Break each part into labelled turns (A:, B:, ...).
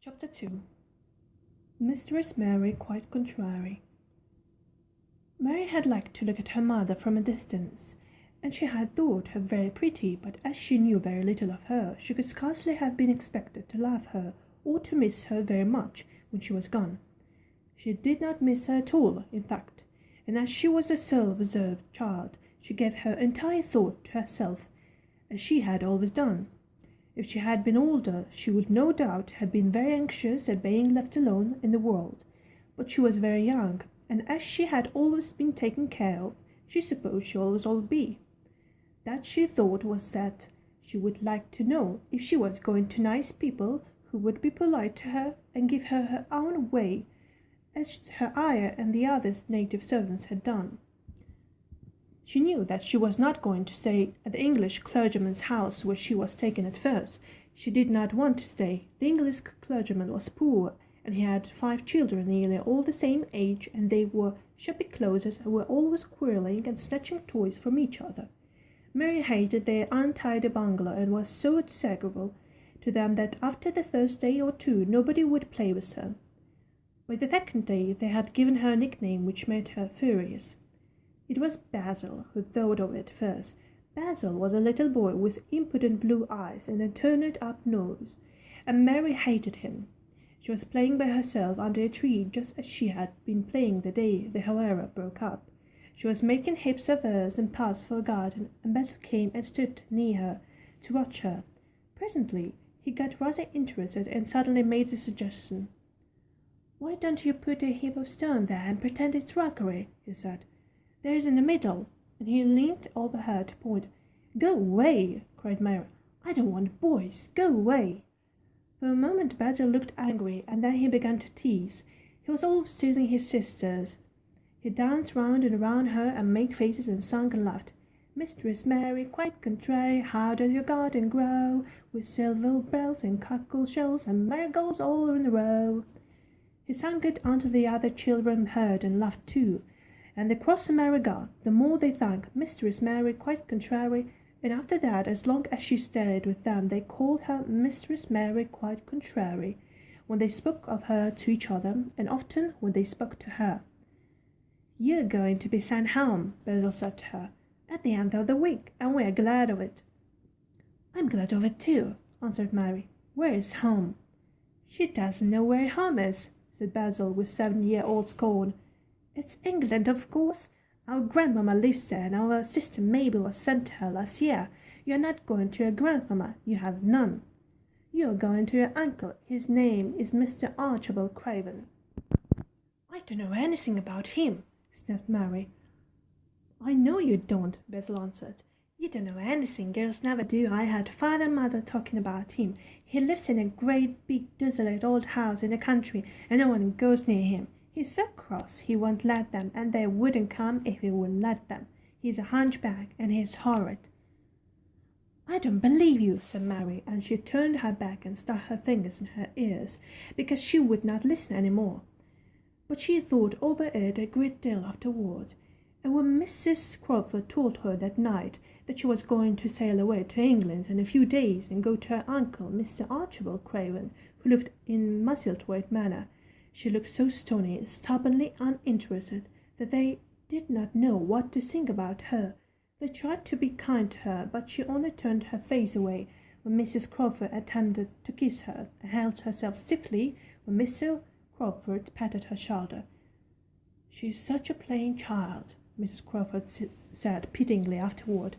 A: Chapter 2. Mistress Mary quite contrary. Mary had liked to look at her mother from a distance, and she had thought her very pretty, but as she knew very little of her, she could scarcely have been expected to love her or to miss her very much when she was gone. She did not miss her at all, in fact, and as she was a self-absorbed child, she gave her entire thought to herself, as she had always done. If she had been older, she would no doubt have been very anxious at being left alone in the world, but she was very young, and as she had always been taken care of, she supposed she always would be. That she thought was that she would like to know if she was going to nice people who would be polite to her and give her her own way, as her ayah and the other native servants had done. She knew that she was not going to stay at the English clergyman's house where she was taken at first. She did not want to stay. The English clergyman was poor, and he had 5 children nearly all the same age, and they wore shabby clothes and were always quarrelling and snatching toys from each other. Mary hated their untidy bungalow and was so disagreeable to them that after the first day or two nobody would play with her. By the second day they had given her a nickname which made her furious. It was Basil who thought of it first. Basil was a little boy with impudent blue eyes and a turned-up nose, and Mary hated him. She was playing by herself under a tree just as she had been playing the day the cholera broke up. She was making heaps of earth and paths for a garden, and Basil came and stood near her to watch her. Presently he got rather interested and suddenly made the suggestion. "Why don't you put a heap of stone there and pretend it's rockery?" he said. "There's in the middle," and he leaned over her to point. "Go away!" cried Mary. "I don't want boys. Go away!" For a moment Basil looked angry, and then he began to tease. He was always teasing his sisters. He danced round and round her and made faces and sung and laughed. "Mistress Mary, quite contrary, how does your garden grow? With silver bells and cockle shells and marigolds all in a row." He sang it until the other children heard and laughed too. And the crosser Mary got, the more they thanked Mistress Mary quite contrary, and after that, as long as she stayed with them, they called her Mistress Mary quite contrary, when they spoke of her to each other, and often when they spoke to her. "You're going to be sent home," Basil said to her, "at the end of the week, and we're glad of it." "I'm glad of it too," answered Mary. "Where is home?" "She doesn't know where home is," said Basil with 7-year-old scorn. "It's England, of course. Our grandmamma lives there, and our sister Mabel was sent to her last year. You're not going to your grandmamma. You have none. You're going to your uncle. His name is Mr. Archibald Craven." "I don't know anything about him," snapped Mary. "I know you don't," Basil answered. "You don't know anything. Girls never do. I heard father and mother talking about him. He lives in a great big desolate old house in the country, and no one goes near him. He's so cross he won't let them, and they wouldn't come if he would let them. He's a hunchback, and he's horrid." "I don't believe you," said Mary, and she turned her back and stuck her fingers in her ears, because she would not listen any more. But she thought over it a great deal afterward, and when Mrs. Crawford told her that night that she was going to sail away to England in a few days and go to her uncle, Mr. Archibald Craven, who lived in Musselthwaite Manor, she looked so stony, stubbornly uninterested, that they did not know what to think about her. They tried to be kind to her, but she only turned her face away when Mrs. Crawford attempted to kiss her, and held herself stiffly when Mr. Crawford patted her shoulder. "She's such a plain child," Mrs. Crawford said pityingly afterward.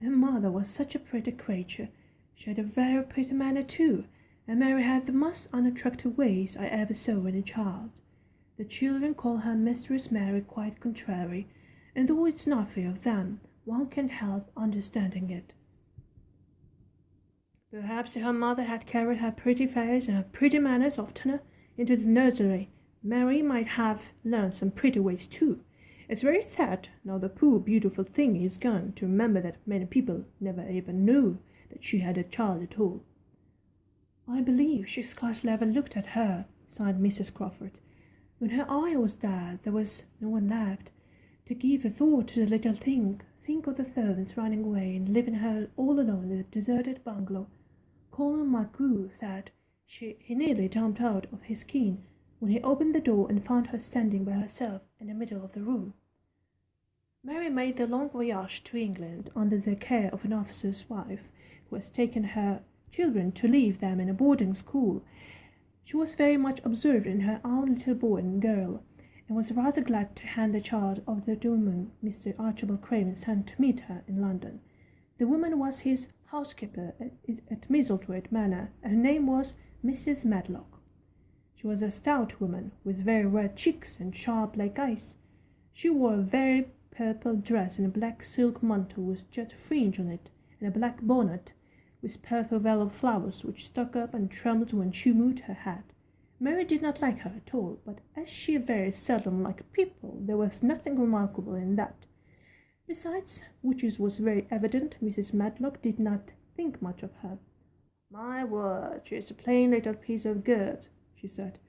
A: "Her mother was such a pretty creature. She had a very pretty manner too, and Mary had the most unattractive ways I ever saw in a child. The children call her Mistress Mary quite contrary, and though it's not fair of them, one can't help understanding it." Perhaps if her mother had carried her pretty face and her pretty manners oftener into the nursery, Mary might have learned some pretty ways too. It's very sad, now the poor beautiful thing is gone, to remember that many people never even knew that she had a child at all. "I believe she scarcely ever looked at her," sighed Mrs. Crawford. "When her eye was dead, there was no one left to give a thought to the little thing. Think of the servants running away and leaving her all alone in the deserted bungalow. Colonel McGrew said He nearly jumped out of his skin when he opened the door and found her standing by herself in the middle of the room. Mary made the long voyage to England under the care of an officer's wife who has taken her children to leave them in a boarding school. She was very much absorbed in her own little boy and girl, and was rather glad to hand the charge of the woman Mr. Archibald Craven sent to meet her in London. The woman was his housekeeper at Mistletoe Manor, and her name was Mrs. Medlock. She was a stout woman, with very red cheeks and sharp black eyes. She wore a very purple dress and a black silk mantle with jet fringe on it, and a black bonnet with purple velvet flowers which stuck up and trembled when she moved her head. Mary did not like her at all, but as she very seldom liked people, there was nothing remarkable in that. Besides, which was very evident, Mrs. Medlock did not think much of her. "My word, she is a plain little piece of good," she said,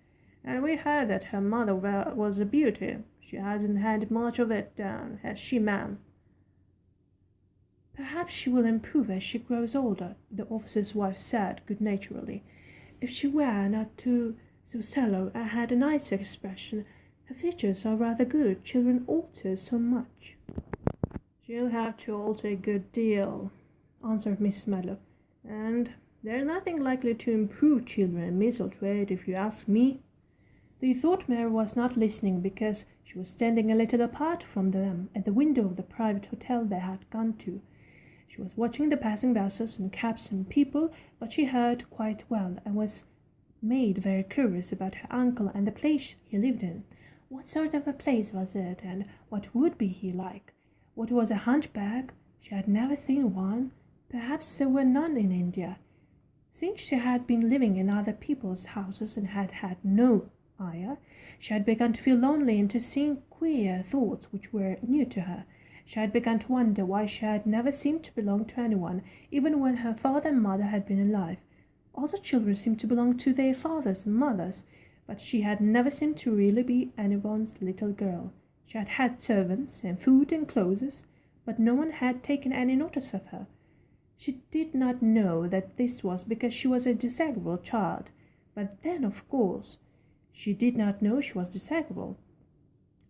A: "and we heard that her mother was a beauty. She hasn't had much of it down, has she, ma'am?" "Perhaps she will improve as she grows older," the officer's wife said good-naturedly. "If she were not so sallow and had a nicer expression, her features are rather good. Children alter so much." "She'll have to alter a good deal," answered Mrs. Medlock, "and there's nothing likely to improve children in Mistletoe, if you ask me." They thought Mary was not listening because she was standing a little apart from them at the window of the private hotel they had gone to. She was watching the passing buses and cabs and people, but she heard quite well and was made very curious about her uncle and the place he lived in. What sort of a place was it, and what would be he like? What was a hunchback? She had never seen one. Perhaps there were none in India. Since she had been living in other people's houses and had had no ayah, she had begun to feel lonely and to think queer thoughts which were new to her. She had begun to wonder why she had never seemed to belong to anyone, even when her father and mother had been alive. All the children seemed to belong to their fathers and mothers, but she had never seemed to really be anyone's little girl. She had had servants and food and clothes, but no one had taken any notice of her. She did not know that this was because she was a disagreeable child, but then, of course, she did not know she was disagreeable.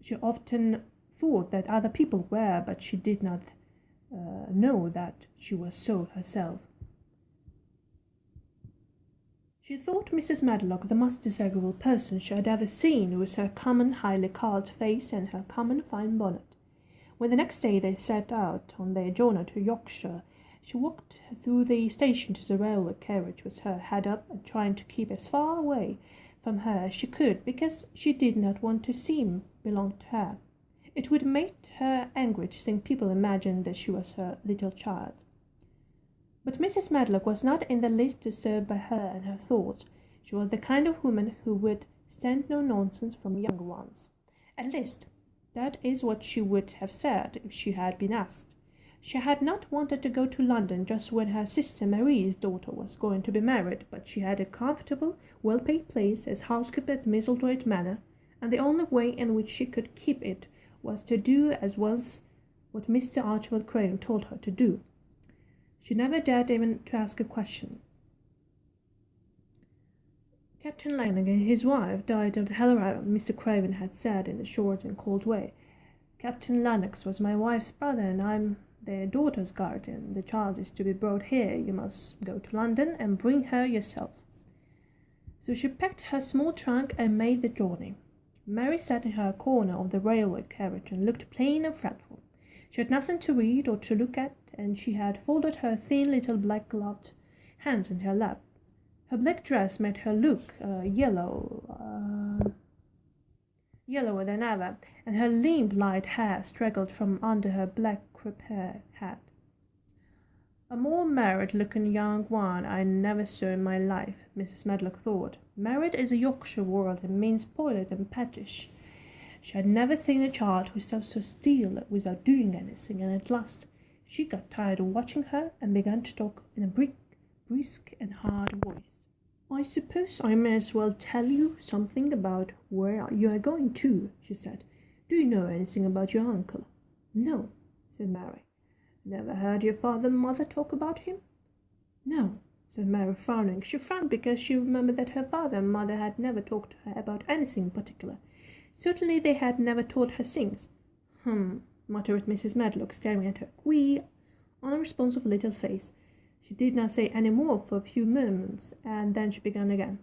A: She often thought that other people were, but she did not know that she was so herself. She thought Mrs. Medlock the most disagreeable person she had ever seen, with her common highly coloured face and her common fine bonnet. When the next day they set out on their journey to Yorkshire, she walked through the station to the railway carriage with her head up and trying to keep as far away from her as she could, because she did not want to seem belong to her. It would make her angry to think people imagined that she was her little child. But Mrs. Medlock was not in the least disturbed by her and her thoughts. She was the kind of woman who would stand no nonsense from young ones. At least, that is what she would have said if she had been asked. She had not wanted to go to London just when her sister Marie's daughter was going to be married, but she had a comfortable, well-paid place as housekeeper at Mistletoe Manor, and the only way in which she could keep it was to do as was what Mr. Archibald Craven told her to do. She never dared even to ask a question. Captain Lanning and his wife died of the cholera, Mr. Craven had said in a short and cold way. Captain Lennox was my wife's brother, and I'm their daughter's guardian. The child is to be brought here. You must go to London and bring her yourself. So she packed her small trunk and made the journey. Mary sat in her corner of the railway carriage and looked plain and fretful. She had nothing to read or to look at, and she had folded her thin little black-gloved hands in her lap. Her black dress made her look yellower than ever, and her limp light hair straggled from under her black crape hat. A more married-looking young one I never saw in my life, Mrs. Medlock thought. Married is a Yorkshire word and means spoiled and pettish. She had never seen a child who sat so still without doing anything, and at last she got tired of watching her and began to talk in a brisk and hard voice. "I suppose I may as well tell you something about where you are going to," she said. "Do you know anything about your uncle?" "No," said Mary. "Never heard your father and mother talk about him?" "No." said Mary, frowning. She frowned because she remembered that her father and mother had never talked to her about anything in particular. Certainly they had never taught her things. Muttered Mrs. Medlock, staring at her queer, unresponsive little face. She did not say any more for a few moments, and then she began again.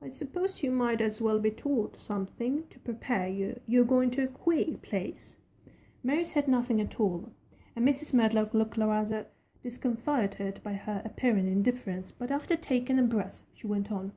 A: I suppose you might as well be taught something to prepare you. You're going to a queer place. Mary said nothing at all, and Mrs. Medlock looked rather discomfited by her apparent indifference, but after taking a breath, she went on.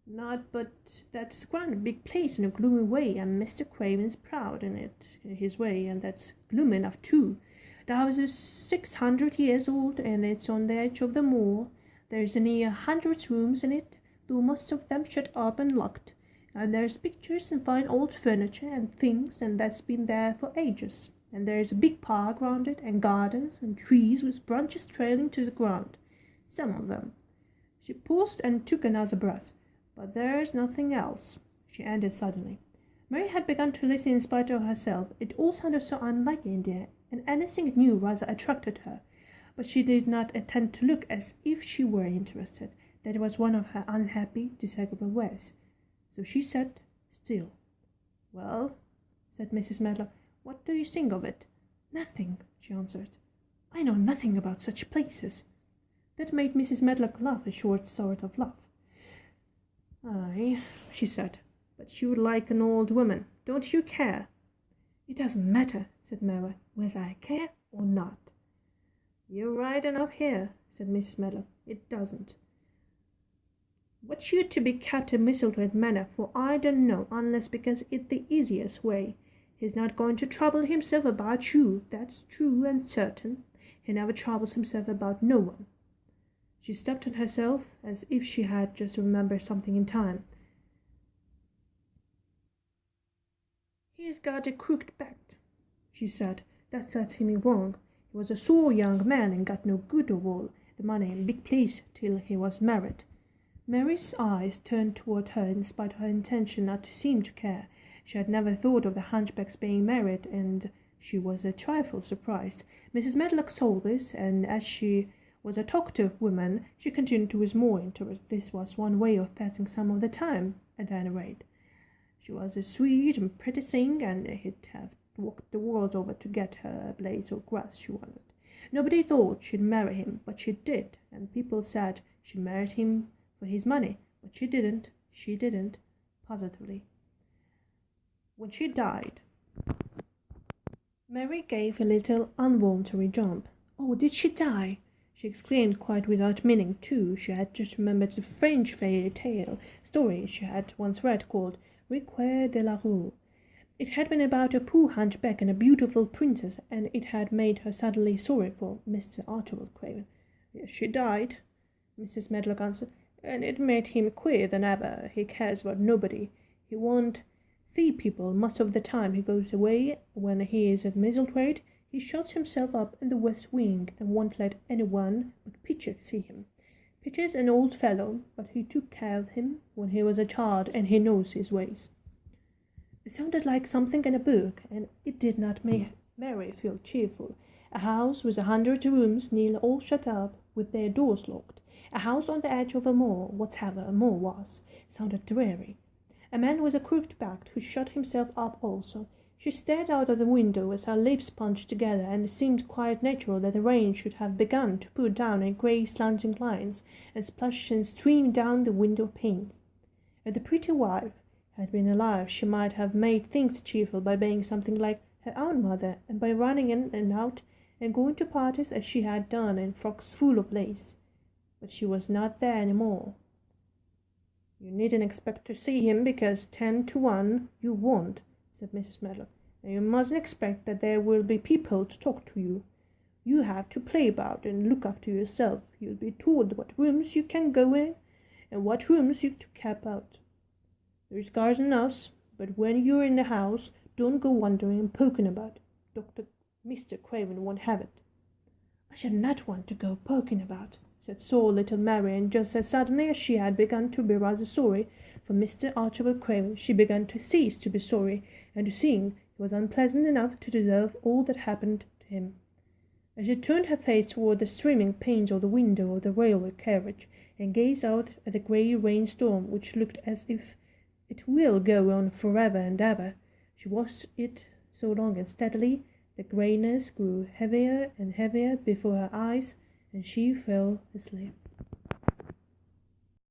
A: Not but that's quite a big place in a gloomy way, and Mr. Craven's proud in it, in his way, and that's gloomy enough too. The house is 600 years old, and it's on the edge of the moor. There's near 100 rooms in it, though most of them shut up and locked, and there's pictures and fine old furniture and things, and that's been there for ages. And there's a big park round it, and gardens, and trees with branches trailing to the ground. Some of them. She paused and took another breath. But there's nothing else, she ended suddenly. Mary had begun to listen in spite of herself. It all sounded so unlike India, and anything new rather attracted her. But she did not attempt to look as if she were interested. That was one of her unhappy, disagreeable ways. So she sat still. Well, said Mrs. Medlock, what do you think of it? Nothing, she answered. I know nothing about such places. That made Mrs. Medlock laugh, a short sort of laugh. Aye, she said, but you're like an old woman. Don't you care? It doesn't matter, said Mary, whether I care or not. You're right enough here, said Mrs. Medlock. It doesn't. What you to be Captain Mistletoe Manor for I don't know, unless because it's the easiest way. He's not going to trouble himself about you, that's true and certain. He never troubles himself about no one. She stepped on herself as if she had just remembered something in time. He's got a crooked back, she said. That sets him wrong. He was a sore young man and got no good of all the money in big place till he was married. Mary's eyes turned toward her in spite of her intention not to seem to care. She had never thought of the hunchback's being married, and she was a trifle surprised. Mrs. Medlock saw this, and as she was a talkative woman, she continued with more interest. This was one way of passing some of the time, at any rate. She was a sweet and pretty thing, and he'd have walked the world over to get her a blade of grass she wanted. Nobody thought she'd marry him, but she did, and people said she married him for his money, but she didn't, positively. When she died, Mary gave a little involuntary jump. Oh, did she die? She exclaimed, quite without meaning to. She had just remembered the French fairy tale story she had once read called Requiem de la Rue. It had been about a poor hunchback and a beautiful princess, and it had made her suddenly sorry for Mr. Archibald Craven. Yes, she died, Mrs. Medlock answered, and it made him queer than ever. He cares about nobody. He won't see people most of the time he goes away. When he is at Mistletoe, he shuts himself up in the west wing and won't let anyone but Pitcher see him. Pitcher's an old fellow, but he took care of him when he was a child, and he knows his ways. It sounded like something in a book, and it did not make Mary feel cheerful. A house with 100 rooms, nearly all shut up, with their doors locked. A house on the edge of a moor, whatever a moor was, sounded dreary. A man with a crooked back who shut himself up also. She stared out of the window with her lips punched together, and it seemed quite natural that the rain should have begun to pour down in grey slanting lines and splash and stream down the window panes. If the pretty wife had been alive, she might have made things cheerful by being something like her own mother, and by running in and out and going to parties as she had done in frocks full of lace. But she was not there any more. You needn't expect to see him, because 10 to 1 you won't, said Mrs. Medlock. And you mustn't expect that there will be people to talk to you. You have to play about and look after yourself. You'll be told what rooms you can go in and what rooms you to keep out. There's garden enough, but when you're in the house, don't go wandering and poking about. Mr. Craven won't have it. I shall not want to go poking about, said sore little Mary, and just as suddenly as she had begun to be rather sorry for Mr. Archibald Craven, she began to cease to be sorry, and to think it was unpleasant enough to deserve all that happened to him. As she turned her face toward the streaming panes of the window of the railway carriage and gazed out at the grey rainstorm, which looked as if it will go on forever and ever, she watched it so long and steadily, the greyness grew heavier and heavier before her eyes, and she fell asleep.